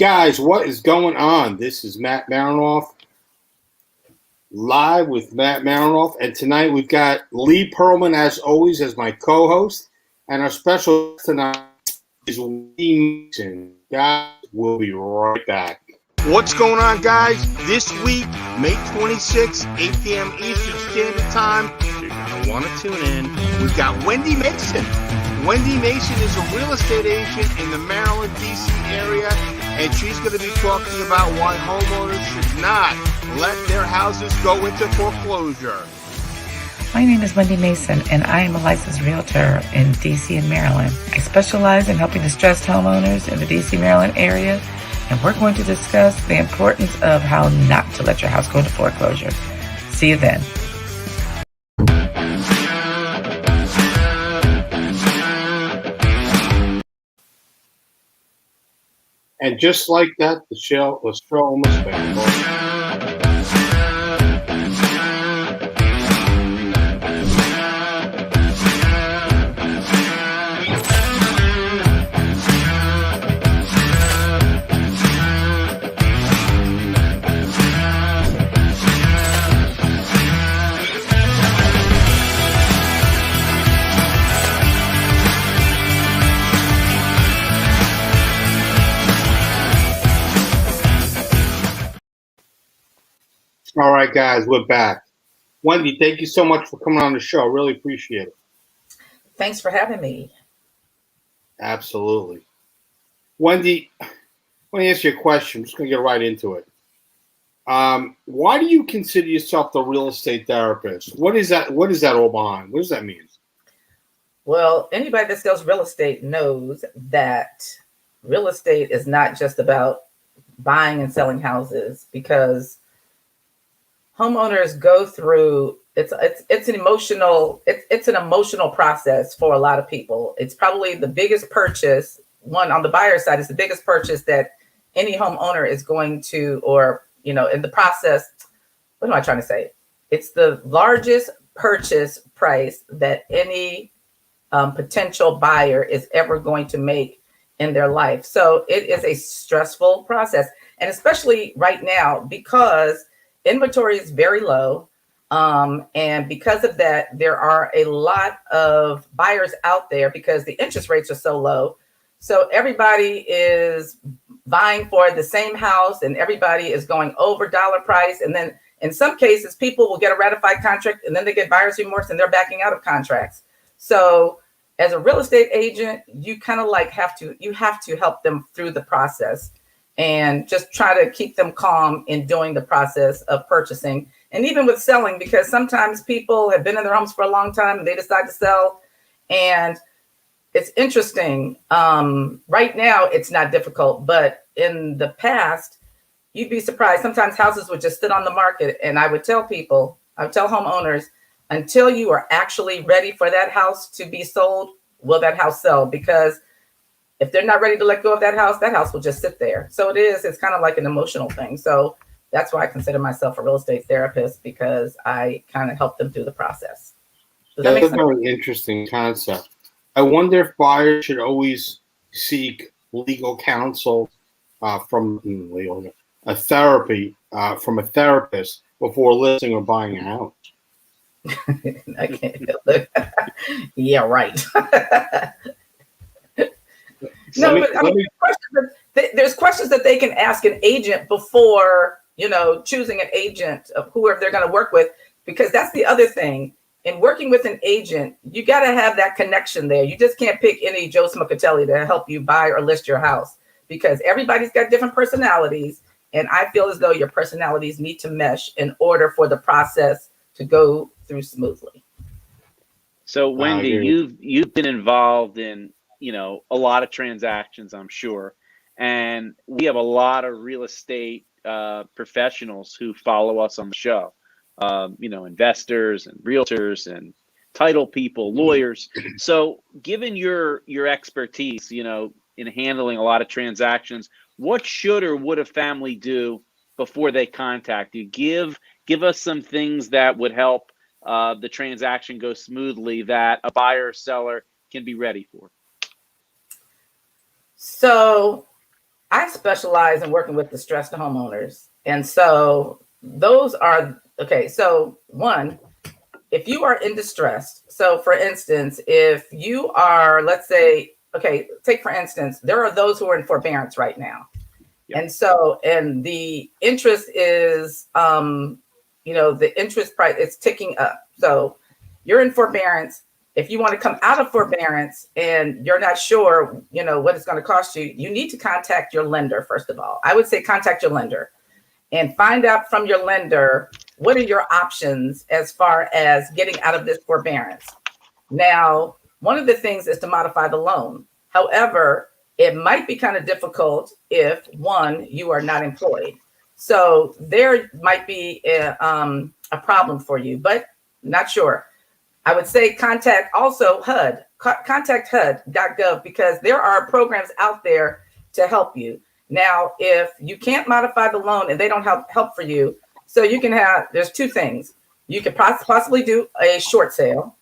Guys, what is going on? This is Matt Marinoff, live with Matt Marinoff, and tonight we've got Lee Perlman, as always, as my co-host, and our special guest tonight is Wendy Mason. Guys, we'll be right back. What's going on, guys? This week, May 26th, 8 p.m. Eastern Standard Time, you're going to want to tune in. We've got Wendy Mason. Wendy Mason is a real estate agent in the Maryland, D.C. area, and she's going to be talking about why homeowners should not let their houses go into foreclosure. My name is Wendy Mason, and I am a licensed realtor in D.C. and Maryland. I specialize in helping distressed homeowners in the D.C. Maryland area, and we're going to discuss the importance of how not to let your house go into foreclosure. See you then. And just like that, the show almost finished. All right, guys, we're back. Wendy, thank you so much for coming on the show. Really appreciate it. Thanks for having me. Absolutely. Wendy, let me ask you a question. I'm just going to get right into it. Why do you consider yourself the real estate therapist? What is that? What is that all behind? What does that mean? Well, anybody that sells real estate knows that real estate is not just about buying and selling houses, because homeowners go through it's an emotional process for a lot of people. It's probably the biggest purchase. One, on the buyer side, is the biggest purchase that any homeowner is going to, or in the process. What am I trying to say? It's the largest purchase price that any potential buyer is ever going to make in their life. So it is a stressful process, and especially right now, because inventory is very low. And because of that, there are a lot of buyers out there because the interest rates are so low. So everybody is vying for the same house, and everybody is going over dollar price. And then in some cases, people will get a ratified contract and then they get buyer's remorse and they're backing out of contracts. So as a real estate agent, you kind of have to help them through the process and just try to keep them calm in doing the process of purchasing. And even with selling, because sometimes people have been in their homes for a long time and they decide to sell. And it's interesting. Right now, it's not difficult, but in the past, you'd be surprised. Sometimes houses would just sit on the market. And I would tell homeowners, until you are actually ready for that house to be sold, will that house sell? Because if they're not ready to let go of that house will just sit there. So it's kind of like an emotional thing. So that's why I consider myself a real estate therapist, because I kind of help them through the process. Does that make sense? That's a very interesting concept. I wonder if buyers should always seek legal counsel from a therapist before listing or buying a house. I can't look. Yeah, right. There's questions that they can ask an agent before, choosing an agent of whoever they're going to work with, because that's the other thing. In working with an agent, you got to have that connection there. You just can't pick any Joe Smicatelli to help you buy or list your house, because everybody's got different personalities. And I feel as though your personalities need to mesh in order for the process to go through smoothly. So Wendy, you've been involved in, a lot of transactions, I'm sure. And we have a lot of real estate professionals who follow us on the show, investors and realtors and title people, lawyers. So given your expertise, in handling a lot of transactions, what should or would a family do before they contact you? Give us some things that would help the transaction go smoothly, that a buyer or seller can be ready for. So I specialize in working with distressed homeowners. And so those are, okay, so one, if you are in distress, so for instance, if you are, let's say, okay, take for instance, there are those who are in forbearance right now. Yep. And so, and the interest is, the interest price, it's ticking up. So you're in forbearance. If you want to come out of forbearance and you're not sure, what it's going to cost you, you need to contact your lender, first of all. I would say contact your lender and find out from your lender, what are your options as far as getting out of this forbearance? Now, one of the things is to modify the loan. However, it might be kind of difficult if, one, you are not employed. So there might be a problem for you, but not sure. I would say contact also HUD, contact HUD.gov, because there are programs out there to help you. Now, if you can't modify the loan and they don't help for you, so you can there's two things. You could possibly do a short sale.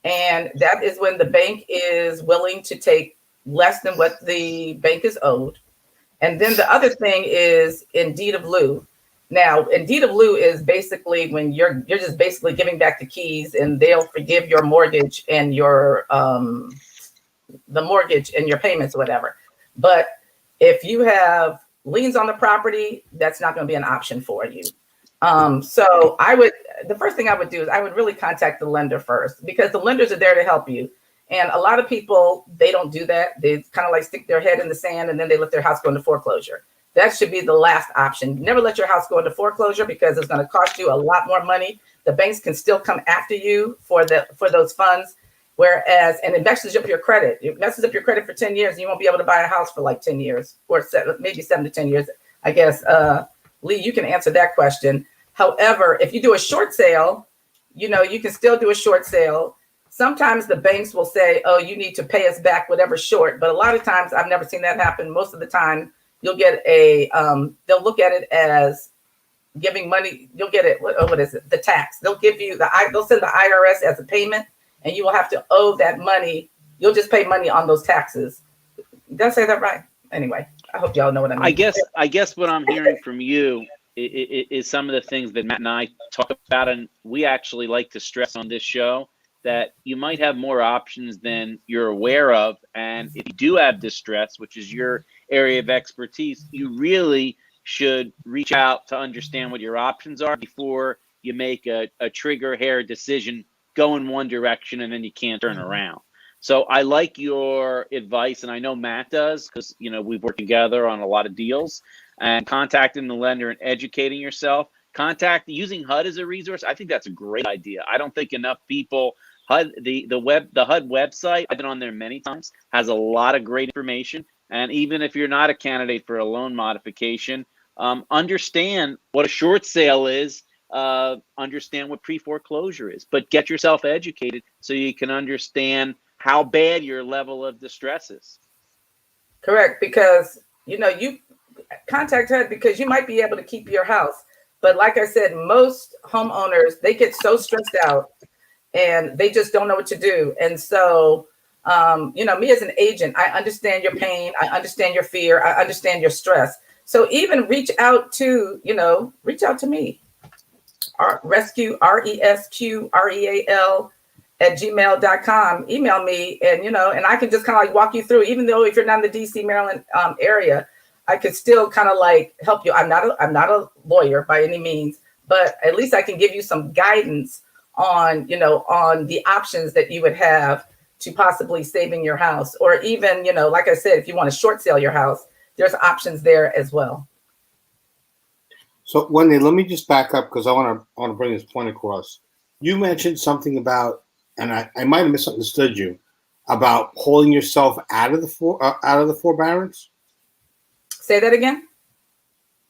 And that is when the bank is willing to take less than what the bank is owed. And then the other thing is in deed of lieu. Now, in deed of lieu is basically when you're just basically giving back the keys, and they'll forgive your mortgage and your the mortgage and your payments or whatever. But if you have liens on the property, that's not going to be an option for you. So the first thing I would do is I would really contact the lender first, because the lenders are there to help you. And a lot of people, they don't do that. They kind of like stick their head in the sand and then they let their house go into foreclosure. That should be the last option. Never let your house go into foreclosure, because it's going to cost you a lot more money. The banks can still come after you for those funds. Whereas, and it messes up your credit. It messes up your credit for 10 years. And you won't be able to buy a house for like 10 years or maybe 7 to 10 years. I guess, Lee, you can answer that question. However, if you do a short sale, you can still do a short sale. Sometimes the banks will say, oh, you need to pay us back whatever's short. But a lot of times I've never seen that happen. Most of the time you'll get they'll look at it as giving money. You'll get it. What is it? The tax. They'll give you they'll send the IRS as a payment, and you will have to owe that money. You'll just pay money on those taxes. Did I say that right? Anyway, I hope y'all know what I mean. I guess what I'm hearing from you is some of the things that Matt and I talk about, and we actually like to stress on this show, that you might have more options than you're aware of. And if you do have distress, which is your area of expertise, you really should reach out to understand what your options are before you make a trigger hair decision, go in one direction, and then you can't turn around. So I like your advice, and I know Matt does, because we've worked together on a lot of deals, and contacting the lender and educating yourself. Using HUD as a resource, I think that's a great idea. I don't think enough people, HUD, the HUD website, I've been on there many times, has a lot of great information. And even if you're not a candidate for a loan modification, understand what a short sale is, understand what pre-foreclosure is, but get yourself educated so you can understand how bad your level of distress is. Correct, because you contact HUD because you might be able to keep your house. But like I said, most homeowners, they get so stressed out and they just don't know what to do. And so, me as an agent, I understand your pain. I understand your fear. I understand your stress. So even reach out to me. Rescue, RESQREAL @gmail.com. Email me, and I can just kind of like walk you through, even though if you're not in the DC, Maryland area, I could still kind of like help you. I'm not a lawyer by any means, but at least I can give you some guidance on, on the options that you would have to possibly saving your house, or even, like I said, if you want to short sale your house, there's options there as well. So Wendy, let me just back up, because I want to bring this point across. You mentioned something about, and I might have misunderstood you, about pulling yourself out of the forbearance. Say that again.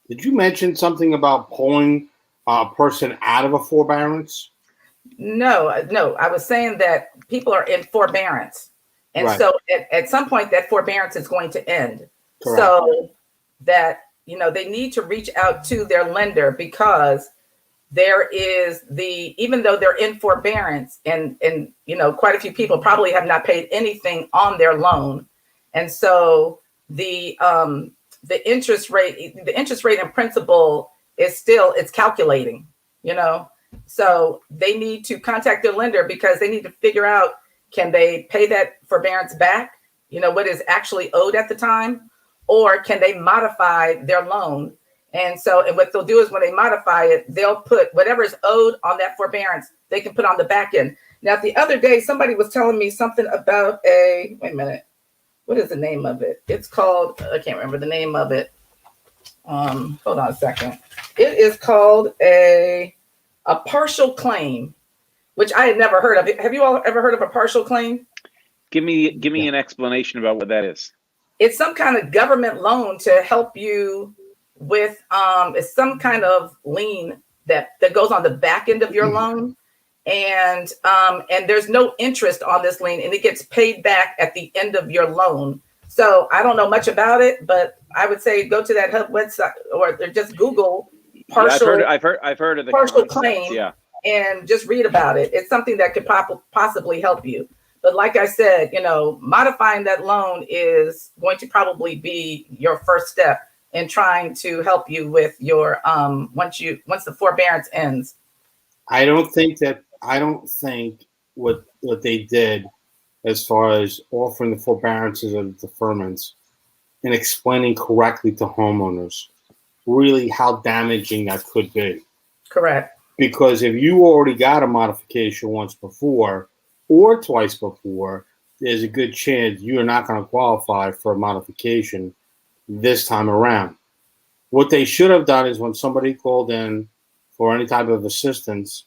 Did you mention something about pulling a person out of a forbearance? No. I was saying that people are in forbearance. And right. So at some point that forbearance is going to end. Correct. So that, they need to reach out to their lender, because there is even though they're in forbearance, and quite a few people probably have not paid anything on their loan. And so the interest rate and principal is still, it's calculating, you know? So they need to contact their lender because they need to figure out, can they pay that forbearance back? You know, what is actually owed at the time, or can they modify their loan? And so, and what they'll do is when they modify it, they'll put whatever is owed on that forbearance, they can put on the back end. Now, the other day, somebody was telling me something about wait a minute, what is the name of it? It's called, I can't remember the name of it. Hold on a second. It is called a partial claim, which I had never heard of. Have you all ever heard of a partial claim? Give me an explanation about what that is. It's some kind of government loan to help you with it's some kind of lien that goes on the back end of your loan, and there's no interest on this lien, and it gets paid back at the end of your loan. So I don't know much about it, but I would say go to that HUD website or just Google partial. Yeah, I've heard of the partial concept, claim. Yeah, and just read about it. It's something that could possibly help you. But like I said, you know, modifying that loan is going to probably be your first step in trying to help you with your once the forbearance ends. I don't think what they did as far as offering the forbearances and deferments and explaining correctly to homeowners really how damaging that could be. Correct. Because if you already got a modification once before or twice before, there's a good chance you're not going to qualify for a modification this time around. What they should have done is when somebody called in for any type of assistance,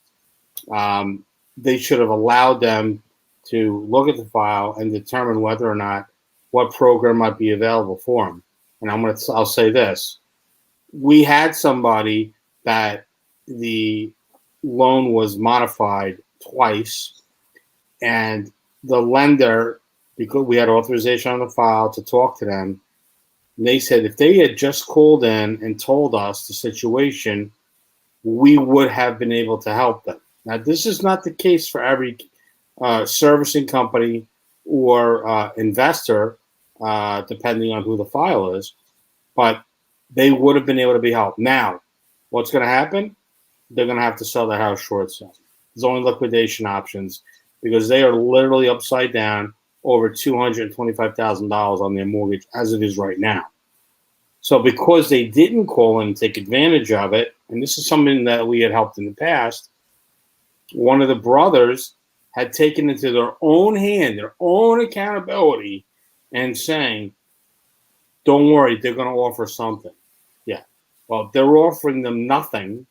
they should have allowed them to look at the file and determine whether or not what program might be available for them. And I'll say this. We had somebody that the loan was modified twice, and the lender, because we had authorization on the file to talk to them, they said if they had just called in and told us the situation, we would have been able to help them. Now, this is not the case for every servicing company or investor, depending on who the file is, but they would have been able to be helped. Now, what's going to happen? They're going to have to sell their house short sale. There's only liquidation options because they are literally upside down over $225,000 on their mortgage as it is right now. So because they didn't call in and take advantage of it, and this is something that we had helped in the past, one of the brothers had taken into their own hand, their own accountability, and saying, don't worry, they're going to offer something. Yeah. Well, they're offering them nothing.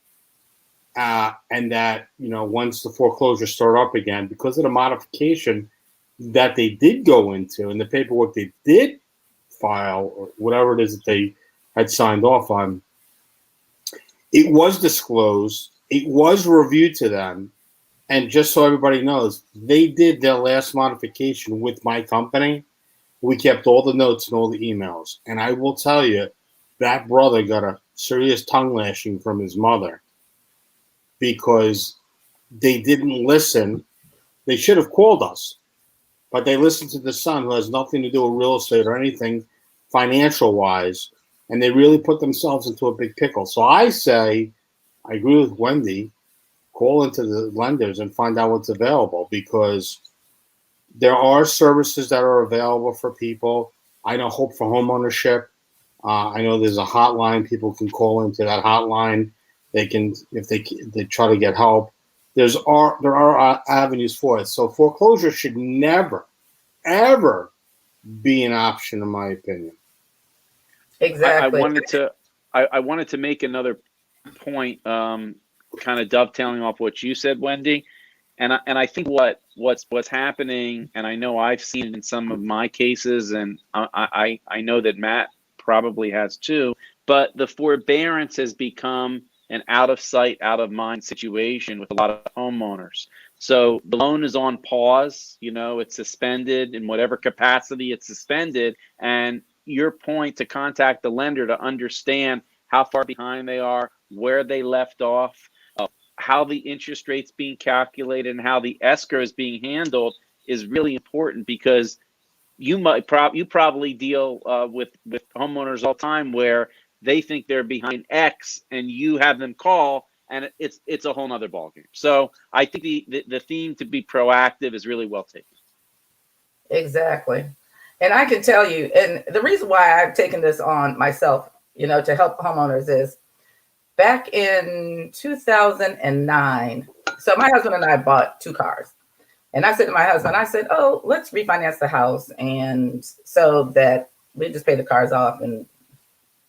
And that, you know, once the foreclosure start up again, because of the modification that they did go into and the paperwork they did file or whatever it is that they had signed off on, it was disclosed, it was reviewed to them. And just so everybody knows, they did their last modification with my company. We kept all the notes and all the emails. And I will tell you, that brother got a serious tongue lashing from his mother because they didn't listen. They should have called us, but they listened to the son, who has nothing to do with real estate or anything financial-wise, and they really put themselves into a big pickle. So I say, I agree with Wendy, call into the lenders and find out what's available, because there are services that are available for people. I know Hope for Homeownership. I know there's a hotline. People can call into that hotline. They can, if they try to get help. There are avenues for it. So foreclosure should never, ever be an option, in my opinion. Exactly. I wanted to make another point, kind of dovetailing off what you said, Wendy. And I think what's happening, and I know I've seen it in some of my cases, and I know that Matt probably has too, but the forbearance has become an out of sight, out of mind situation with a lot of homeowners. So the loan is on pause, you know, it's suspended in whatever capacity it's suspended. And your point to contact the lender to understand how far behind they are, where they left off, how the interest rate's being calculated, and how the escrow is being handled is really important, because you probably deal with homeowners all the time where they think they're behind X and you have them call and it's a whole nother ballgame. So I think the theme to be proactive is really well taken. Exactly. And I can tell you, and the reason why I've taken this on myself, to help homeowners is back in 2009. So my husband and I bought 2 cars. And I said to my husband, I said, oh, let's refinance the house. And so that we just pay the cars off and,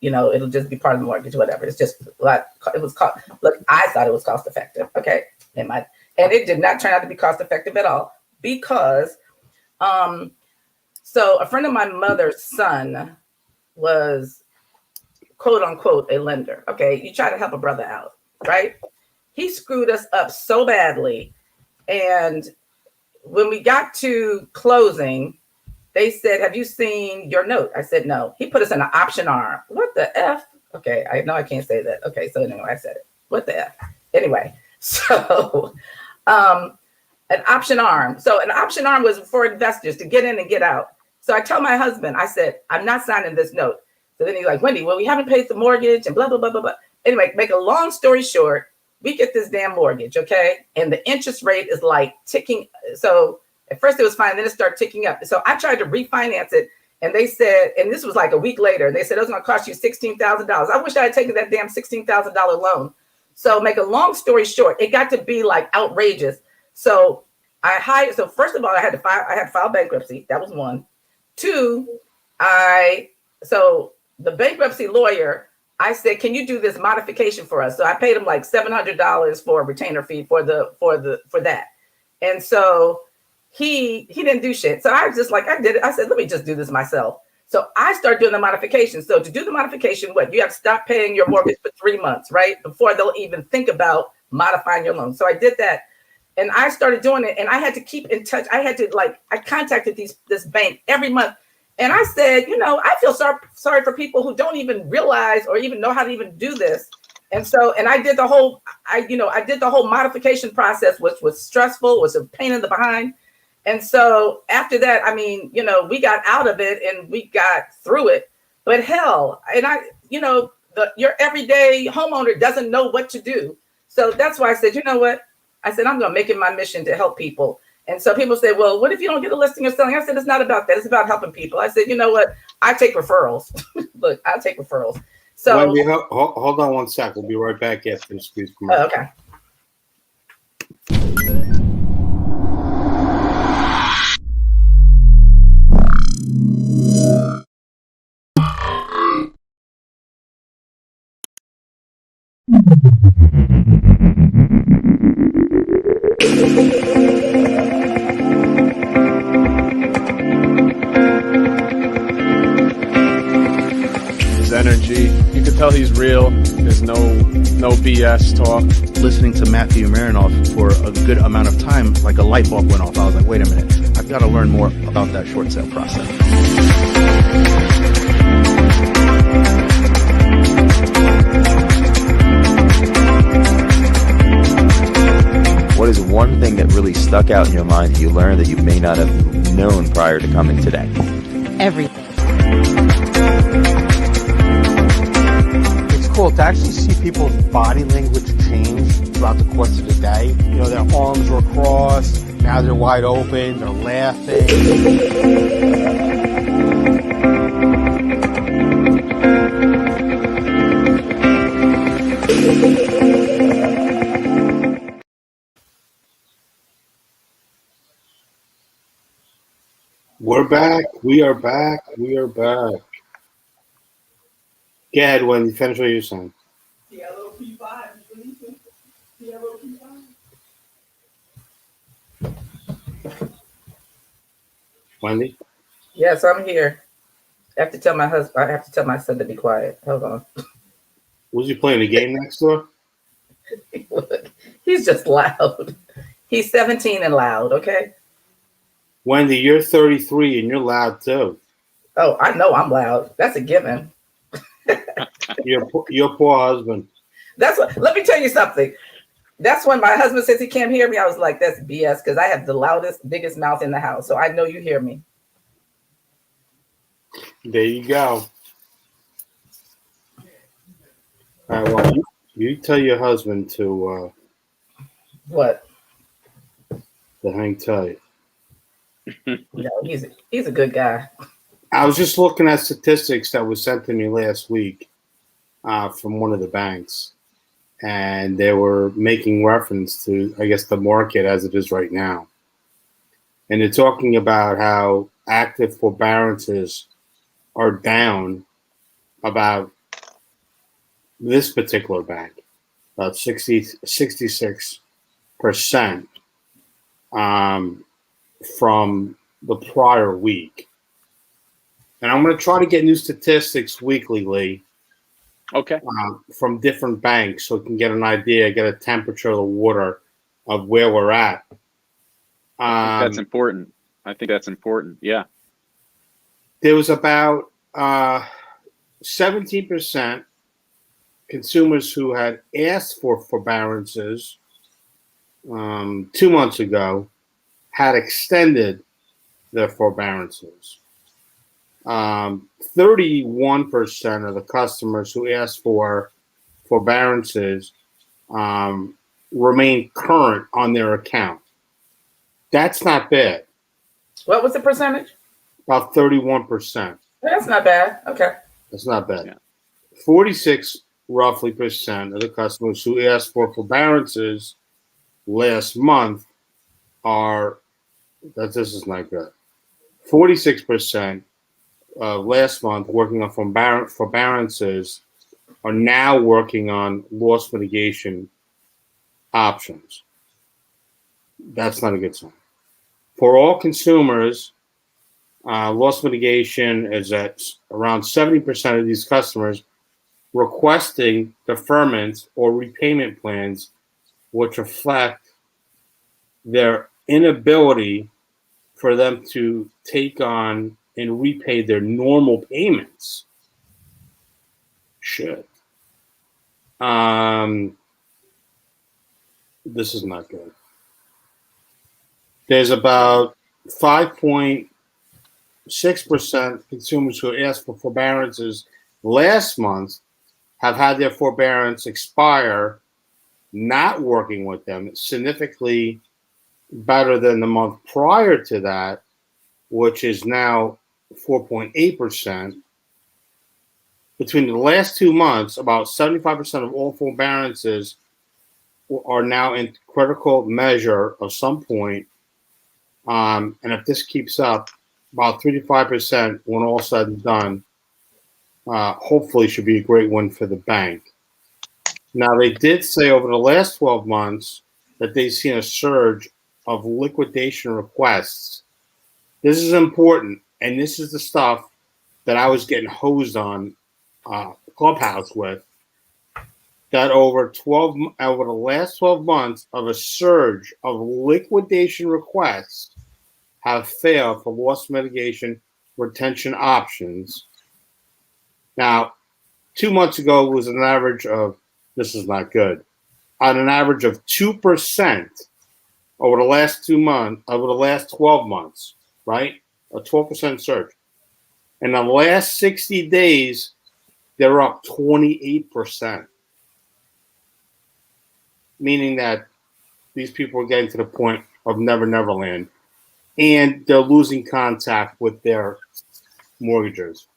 it'll just be part of the mortgage, whatever. It's just like, look, I thought it was cost effective. Okay. And it did not turn out to be cost effective at all because, so a friend of my mother's son was quote unquote a lender. Okay. You try to help a brother out, right? He screwed us up so badly. And when we got to closing, they said, have you seen your note? I said, no. He put us in an option arm. What the F? Okay, I know I can't say that. Okay, so anyway, I said it. What the F? Anyway, so an option arm. So an option arm was for investors to get in and get out. So I tell my husband, I said, I'm not signing this note. So then he's like, Wendy, well, we haven't paid the mortgage and blah, blah, blah, blah, blah. Anyway, make a long story short, we get this damn mortgage, okay? And the interest rate is like ticking. So at first it was fine, then it started ticking up. So I tried to refinance it, and they said, and this was like a week later, and they said it was gonna cost you $16,000. I wish I had taken that damn $16,000 loan. So make a long story short, it got to be like outrageous. So so first of all, I had to file bankruptcy. That was 1. 2, so the bankruptcy lawyer, I said, can you do this modification for us? So I paid him like $700 for a retainer fee for that. And so he didn't do shit. So I was just like, I did it. I said, let me just do this myself. So I started doing the modification. So to do the modification, you have to stop paying your mortgage for 3 months, right? Before they'll even think about modifying your loan. So I did that. And I started doing it. And I had to keep in touch. I contacted this bank every month. And I said, I feel sorry for people who don't even realize or even know how to even do this. And so, and I did the whole modification process, which was stressful, was a pain in the behind. And so after that, we got out of it and we got through it. But hell, and your everyday homeowner doesn't know what to do. So that's why I said, you know what? I said, I'm going to make it my mission to help people. And so people say, well, what if you don't get a listing or selling? I said, it's not about that. It's about helping people. I said, you know what? I take referrals. Look, I'll take referrals. So Wendy, hold on 1 sec. We'll be right back after this brief commercial. Okay. His energy, you can tell he's real. There's no BS talk. Listening to Matthew Marinoff for a good amount of time, like a light bulb went off. I was like, wait a minute, I've got to learn more about that short sale process. What is one thing that really stuck out in your mind that you learned that you may not have known prior to coming today? Everything. It's cool to actually see people's body language change throughout the course of the day. Their arms were crossed, now they're wide open, they're laughing. We're back. We are back. Go ahead, Wendy. Finish what you're saying. Wendy? Yes, I'm here. I have to tell my son to be quiet. Hold on. Was he playing a game next door? Look, he's just loud. He's 17 and loud, okay? Wendy, you're 33 and you're loud too. Oh, I know I'm loud. That's a given. Your poor husband. Let me tell you something. That's when my husband says he can't hear me. I was like, that's BS, because I have the loudest, biggest mouth in the house. So I know you hear me. There you go. All right, well, you tell your husband to What? hang tight. No, he's a good guy. I was just looking at statistics that was sent to me last week from one of the banks, and they were making reference to, I guess, the market as it is right now. And they're talking about how active forbearances are down about this particular bank, about 66% from the prior week. And I'm going to try to get new statistics weekly, Lee, Okay. from different banks so we can get an idea, get a temperature of the water of where we're at. I think that's important. I think that's important. Yeah. There was about 17% consumers who had asked for forbearances 2 months ago had extended their forbearances. 31% of the customers who asked for forbearances remain current on their account. That's not bad. What was the percentage? About 31%. That's not bad. Okay. That's not bad. Yeah. 46 roughly percent of the customers who asked for forbearances last month this is not good. 46% last month working on forbearances are now working on loss mitigation options. That's not a good sign. For all consumers, loss mitigation is at around 70% of these customers requesting deferments or repayment plans which reflect their inability for them to take on and repay their normal payments. Shit. This is not good. There's about 5.6% consumers who asked for forbearances last month have had their forbearance expire, not working with them, significantly better than the month prior to that, which is now 4.8%. Between the last 2 months, about 75% of all forbearances are now in critical measure of some point. And if this keeps up, about 3 to 5% when all said and done, hopefully should be a great win for the bank. Now, they did say over the last 12 months that they've seen a surge of liquidation requests. This is important, and this is the stuff that I was getting hosed on Clubhouse with. That over the last 12 months of a surge of liquidation requests have failed for loss mitigation retention options. Now, 2 months ago it was an average of, this is not good, on an average of 2% over the last 12 months, right? A 12% surge. In the last 60 days, they're up 28%. Meaning that these people are getting to the point of never land, and they're losing contact with their mortgagers.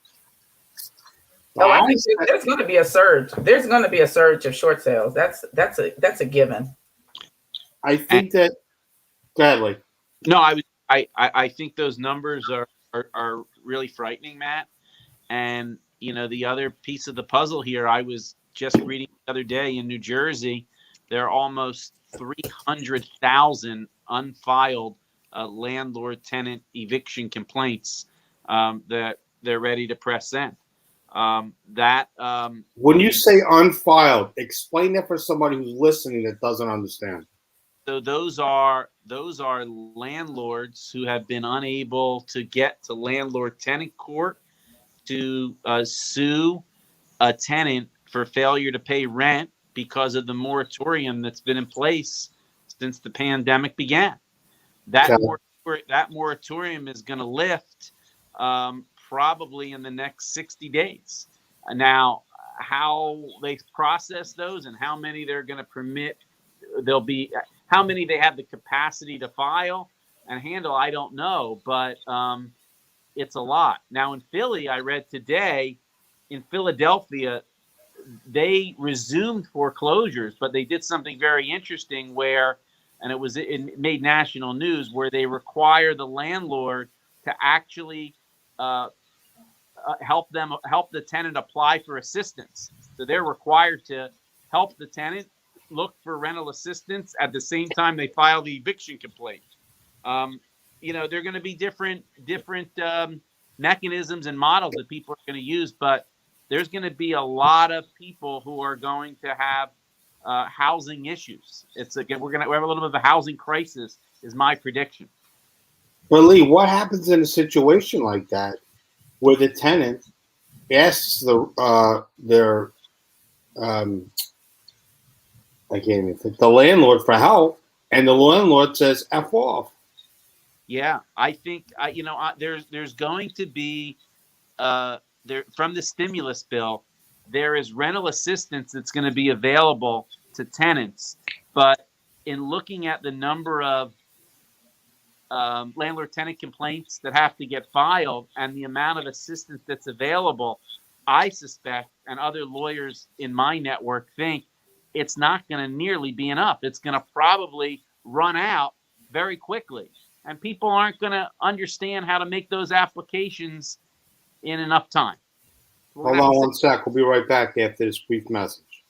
Oh, I think there's going to be a surge. There's going to be a surge of short sales. That's a given. I think that. Go ahead, Lee. No, I think those numbers are really frightening, Matt. And the other piece of the puzzle here, I was just reading the other day in New Jersey, there are almost 300,000 unfiled landlord-tenant eviction complaints that they're ready to press send. When you say unfiled, explain that for somebody who's listening that doesn't understand. So those are landlords who have been unable to get to landlord-tenant court to sue a tenant for failure to pay rent because of the moratorium that's been in place since the pandemic began. That moratorium is going to lift probably in the next 60 days. Now, how they process those and how many they're going to permit, how many they have the capacity to file and handle, I don't know, but it's a lot. Now in Philly, I read today, in Philadelphia, they resumed foreclosures, but they did something very interesting where, and it made national news, where they require the landlord to actually help the tenant apply for assistance. So they're required to help the tenant look for rental assistance at the same time they file the eviction complaint. There are going to be different mechanisms and models that people are going to use, but there's going to be a lot of people who are going to have housing issues. We're going to have a little bit of a housing crisis, is my prediction. But Lee, what happens in a situation like that where the tenant asks the landlord for help, and the landlord says "F off"? Yeah, I think there's going to be from the stimulus bill, there is rental assistance that's going to be available to tenants, but in looking at the number of landlord-tenant complaints that have to get filed and the amount of assistance that's available, I suspect, and other lawyers in my network think, it's not going to nearly be enough. It's going to probably run out very quickly, and people aren't going to understand how to make those applications in enough time. Hold on one sec. We'll be right back after this brief message.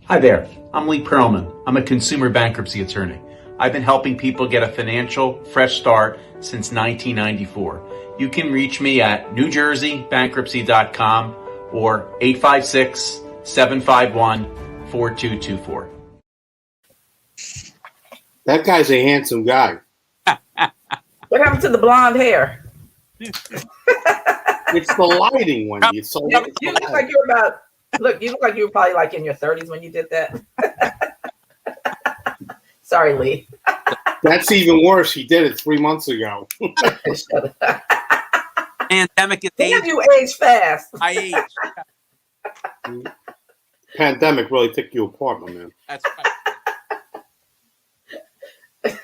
Hi there. I'm Lee Perlman. I'm a consumer bankruptcy attorney. I've been helping people get a financial fresh start since 1994. You can reach me at newjerseybankruptcy.com or 856-751-4224. That guy's a handsome guy. What happened to the blonde hair? It's the lighting, Wendy. It's so you look like you look like you were probably like in your 30s when you did that. Sorry, Lee. That's even worse. He did it 3 months ago. Pandemic is Damn, you age fast. I age. Pandemic really took you apart, my man. That's right.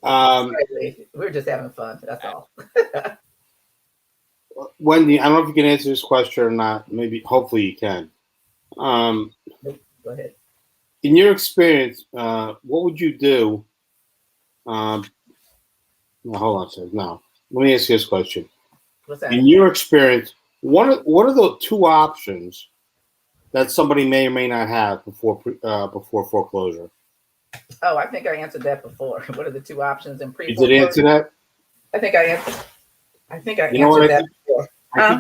Sorry, Lee. We're just having fun. That's all. Wendy, I don't know if you can answer this question or not. Hopefully you can. Go ahead. In your experience, what would you do? No, hold on a second. No, let me ask you this question. What's that? In your experience, what are the two options that somebody may or may not have before foreclosure? Oh, I think I answered that before. What are the two options in pre? You did answer that? I think I answered that before. I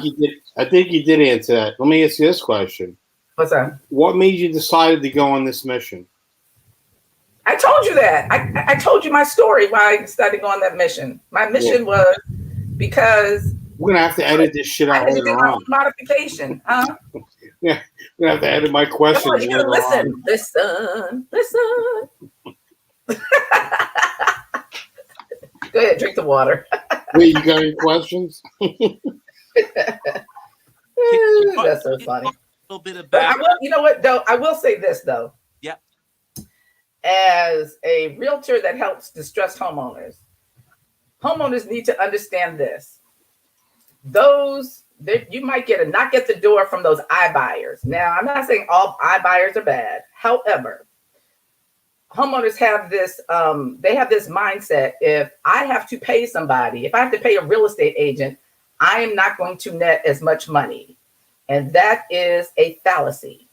think you did answer that. Let me ask you this question. What's that? What made you decide to go on this mission? I told you that. I told you my story why I decided to go on that mission. My mission was because we're gonna have to edit this shit out later on. Modification, huh? Yeah, we're gonna have to edit my questions. You listen. Go ahead, drink the water. Wait, you got any questions? That's so funny. A little bit about. You know what? Though I will say this though. Yeah. As a realtor that helps distressed homeowners need to understand this. You might not get the door from those iBuyers. Now, I'm not saying all iBuyers are bad. However, homeowners have this mindset. If I have to pay somebody, if I have to pay a real estate agent, I am not going to net as much money. And that is a fallacy.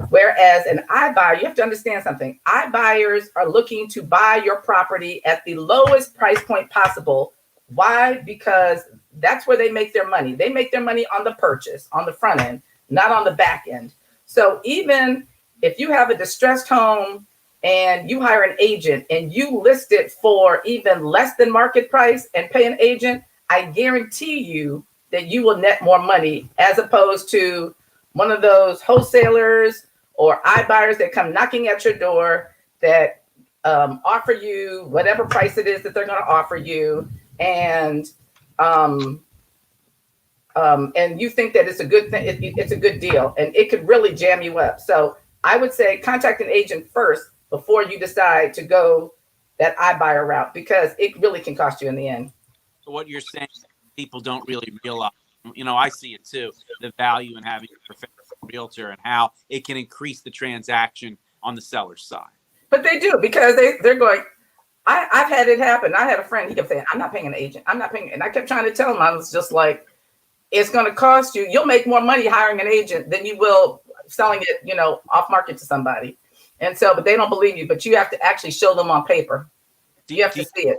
Whereas an iBuyer, you have to understand something. iBuyers are looking to buy your property at the lowest price point possible. Why? Because that's where they make their money. They make their money on the purchase, on the front end, not on the back end. So even if you have a distressed home and you hire an agent and you list it for even less than market price and pay an agent, I guarantee you that you will net more money as opposed to one of those wholesalers or iBuyers that come knocking at your door that offer you whatever price it is that they're going to offer you. And and you think that it's a good thing, it's a good deal, and it could really jam you up. So I would say contact an agent first before you decide to go that iBuyer route, because it really can cost you in the end. So what you're saying, people don't really realize, I see it too, the value in having a professional realtor and how it can increase the transaction on the seller's side. But they do, because they're going, I've had it happen. I had a friend, he kept saying, I'm not paying an agent. I'm not paying. And I kept trying to tell him, I was just like, it's going to cost you. You'll make more money hiring an agent than you will selling it, off market to somebody. And so, but they don't believe you, but you have to actually show them on paper. You have to see it.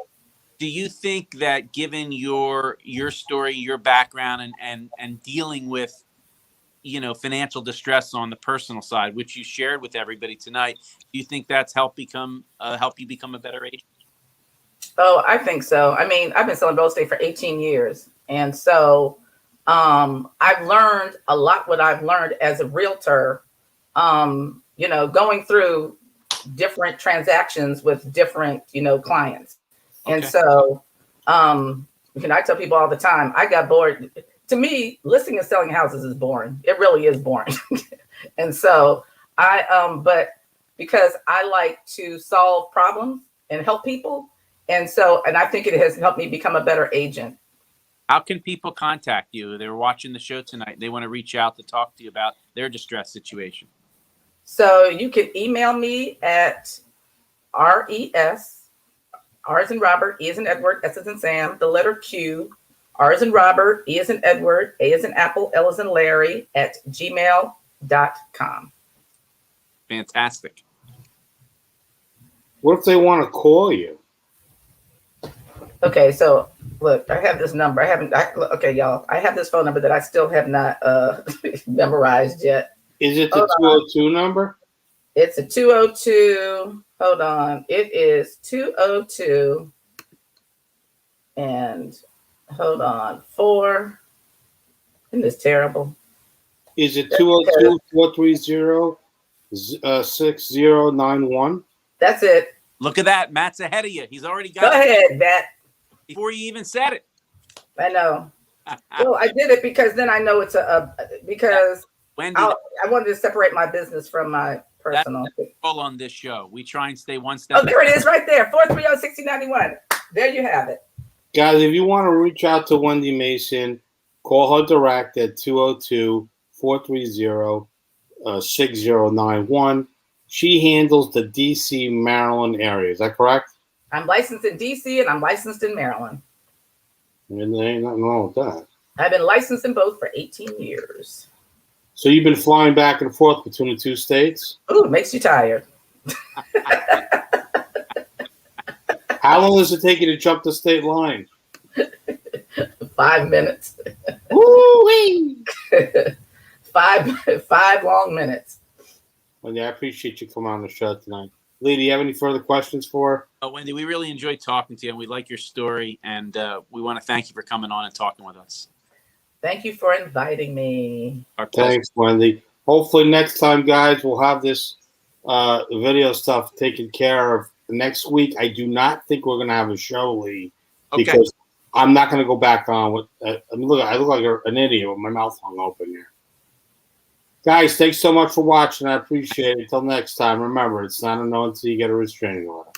Do you think that, given your story, your background, and dealing with, financial distress on the personal side, which you shared with everybody tonight, do you think that's help you become a better agent? Oh, I think so. I mean, I've been selling real estate for 18 years. And so I've learned a lot what I've learned as a realtor, going through different transactions with different, clients. Okay. And so, I tell people all the time, I got bored. To me, listing and selling houses is boring. It really is boring. And so but because I like to solve problems and help people. And I think it has helped me become a better agent. How can people contact you? They're watching the show tonight. They want to reach out to talk to you about their distress situation. So you can email me at RES, R as in Robert, E as in Edward, S as in Sam, the letter Q, R as in Robert, E as in Edward, A as in Apple, L as in Larry, at gmail.com. Fantastic. What if they want to call you? Okay, so look, I have this number. Okay, y'all, I have this phone number that I still have not memorized yet. Is it the 202 number? It's a 202. Hold on. It is 202. And hold on. 4. Isn't this terrible? Is it 202-430-6091? That's it. Look at that. Matt's ahead of you. He's already got Go it ahead, Matt. before you even said it. I know. Well, I did it because then I know it's because Wendy, I wanted to separate my business from my personal. that's all on this show. We try and stay one step. Oh, there it is right there. 430-6091. There you have it. Guys, if you want to reach out to Wendy Mason, call her direct at 202-430-6091. She handles the D.C., Maryland area. Is that correct? I'm licensed in D.C. and I'm licensed in Maryland. And there ain't nothing wrong with that. I've been licensed in both for 18 years. So you've been flying back and forth between the two states? Ooh, it makes you tired. How long does it take you to jump the state line? 5 minutes. Woo-wee! 5 long minutes. Well, yeah, I appreciate you coming on the show tonight. Lee, do you have any further questions for her? Wendy, we really enjoyed talking to you, and we like your story, and we want to thank you for coming on and talking with us. Thank you for inviting me. Our pleasure. Thanks, Wendy. Hopefully next time, guys, we'll have this video stuff taken care of next week. I do not think we're going to have a show, Lee, because I'm not going to go back on with. I look like an idiot with my mouth hung open here. Guys, thanks so much for watching. I appreciate it. Until next time, remember, it's not a no until you get a restraining order.